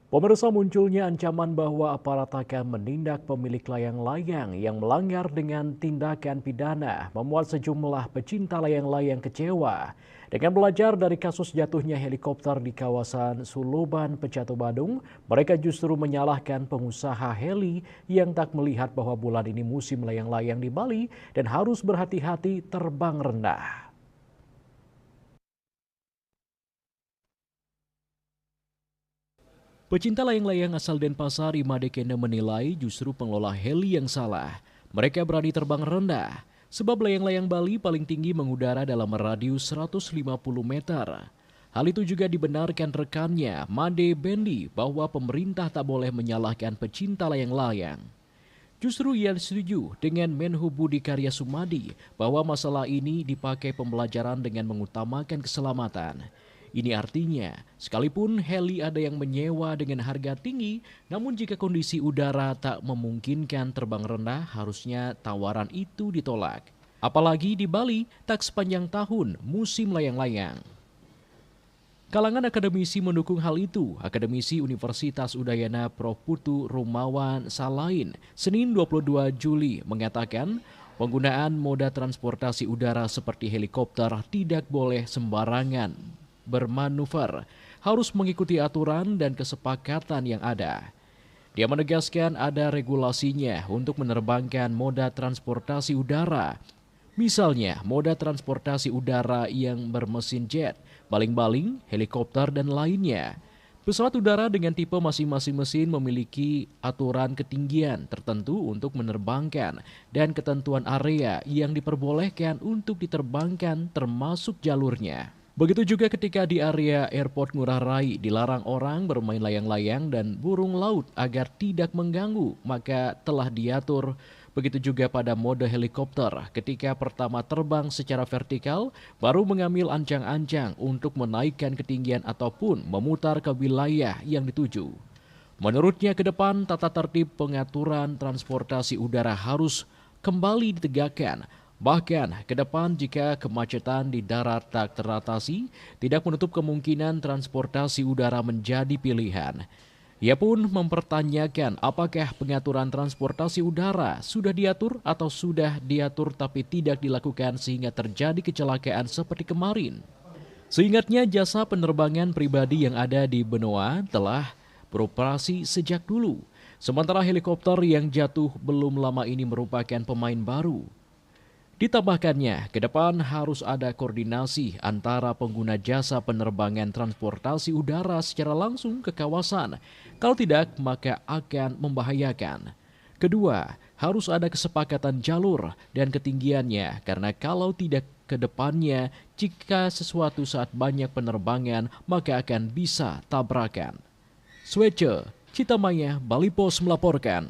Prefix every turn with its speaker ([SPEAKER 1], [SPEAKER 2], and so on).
[SPEAKER 1] Pemirsa, munculnya ancaman bahwa aparat akan menindak pemilik layang-layang yang melanggar dengan tindakan pidana membuat sejumlah pecinta layang-layang kecewa. Dengan belajar dari kasus jatuhnya helikopter di kawasan Suluban, Pecatu Badung, mereka justru menyalahkan pengusaha heli yang tak melihat bahwa bulan ini musim layang-layang di Bali dan harus berhati-hati terbang rendah. Pecinta layang-layang asal Denpasar, Imade Kene menilai justru pengelola heli yang salah. Mereka berani terbang rendah, sebab layang-layang Bali paling tinggi mengudara dalam radius 150 meter. Hal itu juga dibenarkan rekannya, Made Bendi, bahwa pemerintah tak boleh menyalahkan pecinta layang-layang. Justru ia setuju dengan Menhu Budi Karya Sumadi bahwa masalah ini dipakai pembelajaran dengan mengutamakan keselamatan. Ini artinya, sekalipun heli ada yang menyewa dengan harga tinggi, namun jika kondisi udara tak memungkinkan terbang rendah, harusnya tawaran itu ditolak. Apalagi di Bali, tak sepanjang tahun musim layang-layang. Kalangan akademisi mendukung hal itu. Akademisi Universitas Udayana Prof. Putu Rumawan Salain, Senin 22 Juli mengatakan penggunaan moda transportasi udara seperti helikopter tidak boleh sembarangan bermanuver, harus mengikuti aturan dan kesepakatan yang ada. Dia menegaskan ada regulasinya untuk menerbangkan moda transportasi udara. Misalnya, moda transportasi udara yang bermesin jet, baling-baling, helikopter, dan lainnya. Pesawat udara dengan tipe masing-masing mesin memiliki aturan ketinggian tertentu untuk menerbangkan dan ketentuan area yang diperbolehkan untuk diterbangkan termasuk jalurnya. Begitu juga ketika di area Airport Ngurah Rai dilarang orang bermain layang-layang dan burung laut agar tidak mengganggu, maka telah diatur. Begitu juga pada mode helikopter, ketika pertama terbang secara vertikal, baru mengambil ancang-ancang untuk menaikkan ketinggian ataupun memutar ke wilayah yang dituju. Menurutnya ke depan tata tertib pengaturan transportasi udara harus kembali ditegakkan. Bahkan ke depan jika kemacetan di darat tak teratasi, tidak menutup kemungkinan transportasi udara menjadi pilihan. Ia pun mempertanyakan apakah pengaturan transportasi udara sudah diatur atau sudah diatur tapi tidak dilakukan sehingga terjadi kecelakaan seperti kemarin. Seingatnya jasa penerbangan pribadi yang ada di Benoa telah beroperasi sejak dulu. Sementara helikopter yang jatuh belum lama ini merupakan pemain baru. Ditambahkannya, ke depan harus ada koordinasi antara pengguna jasa penerbangan transportasi udara secara langsung ke kawasan. Kalau tidak, maka akan membahayakan. Kedua, harus ada kesepakatan jalur dan ketinggiannya, karena kalau tidak ke depannya, jika sesuatu saat banyak penerbangan, maka akan bisa tabrakan. Swece, Citamaya, Bali Pos melaporkan.